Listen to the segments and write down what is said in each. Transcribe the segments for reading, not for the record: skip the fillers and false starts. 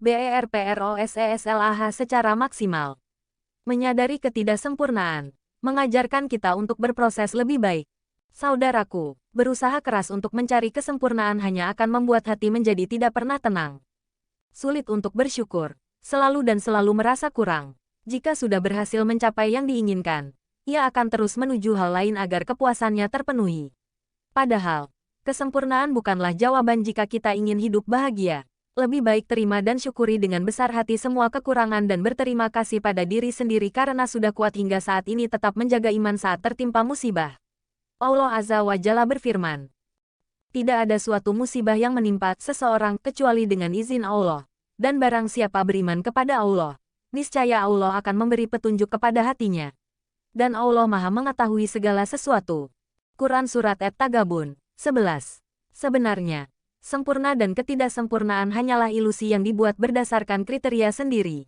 BERPROSESLAH secara maksimal. Menyadari ketidaksempurnaan, mengajarkan kita untuk berproses lebih baik. Saudaraku, berusaha keras untuk mencari kesempurnaan hanya akan membuat hati menjadi tidak pernah tenang. Sulit untuk bersyukur, selalu dan selalu merasa kurang. Jika sudah berhasil mencapai yang diinginkan, ia akan terus menuju hal lain agar kepuasannya terpenuhi. Padahal, kesempurnaan bukanlah jawaban jika kita ingin hidup bahagia. Lebih baik terima dan syukuri dengan besar hati semua kekurangan dan berterima kasih pada diri sendiri karena sudah kuat hingga saat ini tetap menjaga iman saat tertimpa musibah. Allah Azza wa Jalla berfirman, tidak ada suatu musibah yang menimpa seseorang kecuali dengan izin Allah. Dan barang siapa beriman kepada Allah, niscaya Allah akan memberi petunjuk kepada hatinya. Dan Allah Maha mengetahui segala sesuatu. Quran Surat At-Tagabun 11. Sebenarnya, sempurna dan ketidaksempurnaan hanyalah ilusi yang dibuat berdasarkan kriteria sendiri.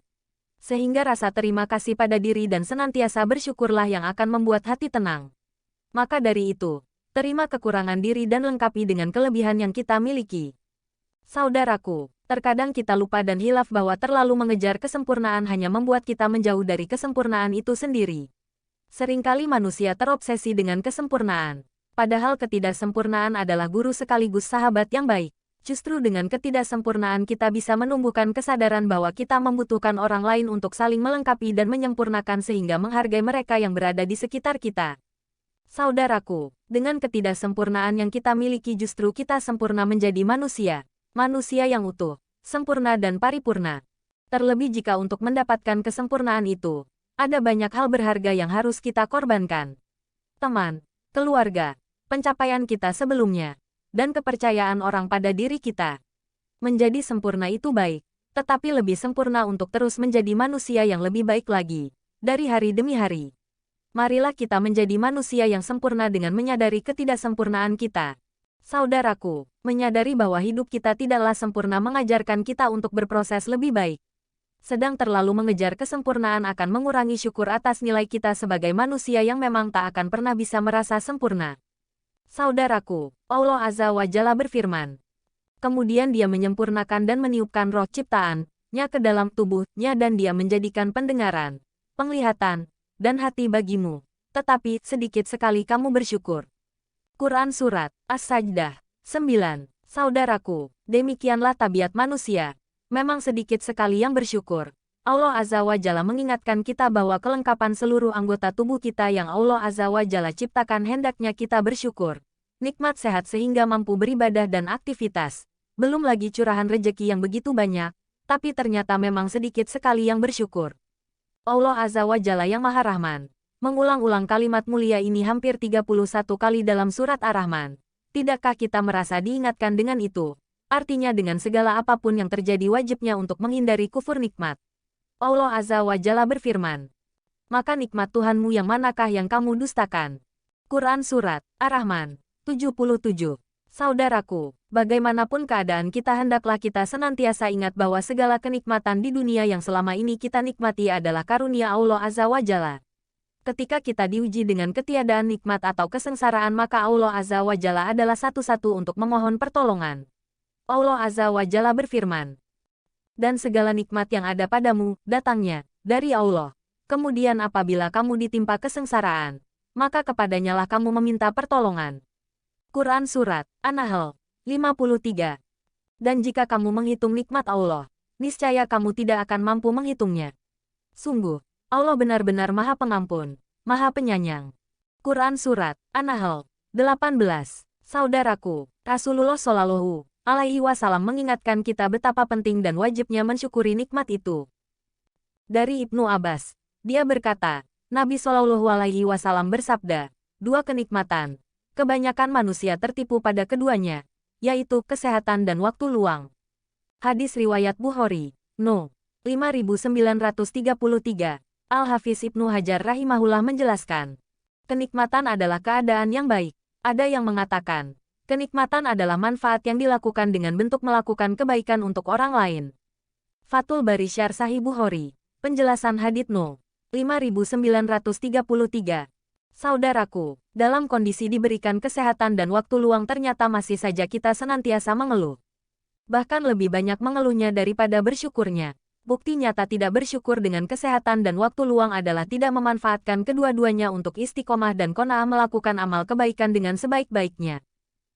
Sehingga rasa terima kasih pada diri dan senantiasa bersyukurlah yang akan membuat hati tenang. Maka dari itu, terima kekurangan diri dan lengkapi dengan kelebihan yang kita miliki. Saudaraku, terkadang kita lupa dan hilaf bahwa terlalu mengejar kesempurnaan hanya membuat kita menjauh dari kesempurnaan itu sendiri. Seringkali manusia terobsesi dengan kesempurnaan. Padahal ketidaksempurnaan adalah guru sekaligus sahabat yang baik. Justru dengan ketidaksempurnaan kita bisa menumbuhkan kesadaran bahwa kita membutuhkan orang lain untuk saling melengkapi dan menyempurnakan sehingga menghargai mereka yang berada di sekitar kita. Saudaraku, dengan ketidaksempurnaan yang kita miliki justru kita sempurna menjadi manusia. Manusia yang utuh, sempurna dan paripurna. Terlebih jika untuk mendapatkan kesempurnaan itu, ada banyak hal berharga yang harus kita korbankan. Teman, keluarga, pencapaian kita sebelumnya, dan kepercayaan orang pada diri kita. Menjadi sempurna itu baik, tetapi lebih sempurna untuk terus menjadi manusia yang lebih baik lagi, dari hari demi hari. Marilah kita menjadi manusia yang sempurna dengan menyadari ketidaksempurnaan kita. Saudaraku, menyadari bahwa hidup kita tidaklah sempurna mengajarkan kita untuk berproses lebih baik. Sedang terlalu mengejar kesempurnaan akan mengurangi syukur atas nilai kita sebagai manusia yang memang tak akan pernah bisa merasa sempurna. Saudaraku, Allah Azza wa Jalla berfirman. Kemudian dia menyempurnakan dan meniupkan roh ciptaannya ke dalam tubuhnya dan dia menjadikan pendengaran, penglihatan, dan hati bagimu. Tetapi sedikit sekali kamu bersyukur. Quran Surat As-Sajdah 9. Saudaraku, demikianlah tabiat manusia. Memang sedikit sekali yang bersyukur. Allah Azza wa Jalla mengingatkan kita bahwa kelengkapan seluruh anggota tubuh kita yang Allah Azza wa Jalla ciptakan hendaknya kita bersyukur. Nikmat sehat sehingga mampu beribadah dan aktivitas. Belum lagi curahan rejeki yang begitu banyak, tapi ternyata memang sedikit sekali yang bersyukur. Allah Azza wa Jalla yang Maha Rahman mengulang-ulang kalimat mulia ini hampir 31 kali dalam surat Ar-Rahman. Tidakkah kita merasa diingatkan dengan itu? Artinya dengan segala apapun yang terjadi wajibnya untuk menghindari kufur nikmat. Allah Azza wa Jalla berfirman, maka nikmat Tuhanmu yang manakah yang kamu dustakan? Quran Surat Ar-Rahman 77. Saudaraku, bagaimanapun keadaan kita hendaklah kita senantiasa ingat bahwa segala kenikmatan di dunia yang selama ini kita nikmati adalah karunia Allah Azza wa Jalla. Ketika kita diuji dengan ketiadaan nikmat atau kesengsaraan maka Allah Azza wa Jalla adalah satu-satu untuk memohon pertolongan. Allah Azza wa Jalla berfirman, dan segala nikmat yang ada padamu, datangnya dari Allah. Kemudian apabila kamu ditimpa kesengsaraan, maka kepadanyalah kamu meminta pertolongan. Quran Surat An-Nahl 53. Dan jika kamu menghitung nikmat Allah, niscaya kamu tidak akan mampu menghitungnya. Sungguh, Allah benar-benar Maha Pengampun, Maha Penyayang. Quran Surat An-Nahl 18. Saudaraku, Rasulullah Shallallahu Alaihi Wasallam mengingatkan kita betapa penting dan wajibnya mensyukuri nikmat itu. Dari Ibnu Abbas, dia berkata, Nabi Shallallahu Alaihi Wasallam bersabda, dua kenikmatan, kebanyakan manusia tertipu pada keduanya, yaitu kesehatan dan waktu luang. Hadis riwayat Bukhari, No. 5933. Al-Hafiz Ibnu Hajar rahimahullah menjelaskan, kenikmatan adalah keadaan yang baik. Ada yang mengatakan, kenikmatan adalah manfaat yang dilakukan dengan bentuk melakukan kebaikan untuk orang lain. Fathul Bari Syarh Sahih Bukhari, penjelasan hadits No. 5933. Saudaraku, dalam kondisi diberikan kesehatan dan waktu luang ternyata masih saja kita senantiasa mengeluh. Bahkan lebih banyak mengeluhnya daripada bersyukurnya. Bukti nyata tidak bersyukur dengan kesehatan dan waktu luang adalah tidak memanfaatkan kedua-duanya untuk istiqomah dan qanaah melakukan amal kebaikan dengan sebaik-baiknya.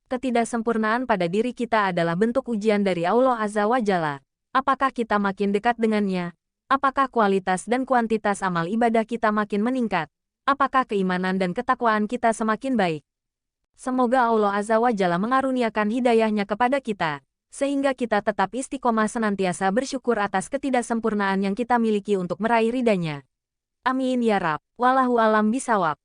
Ketidaksempurnaan pada diri kita adalah bentuk ujian dari Allah Azza wa Jalla. Apakah kita makin dekat dengannya? Apakah kualitas dan kuantitas amal ibadah kita makin meningkat? Apakah keimanan dan ketakwaan kita semakin baik? Semoga Allah Azza wa Jalla mengaruniakan hidayahnya kepada kita, sehingga kita tetap istiqomah senantiasa bersyukur atas ketidaksempurnaan yang kita miliki untuk meraih ridhanya. Amin ya Rabb. Wallahu alam bisawab.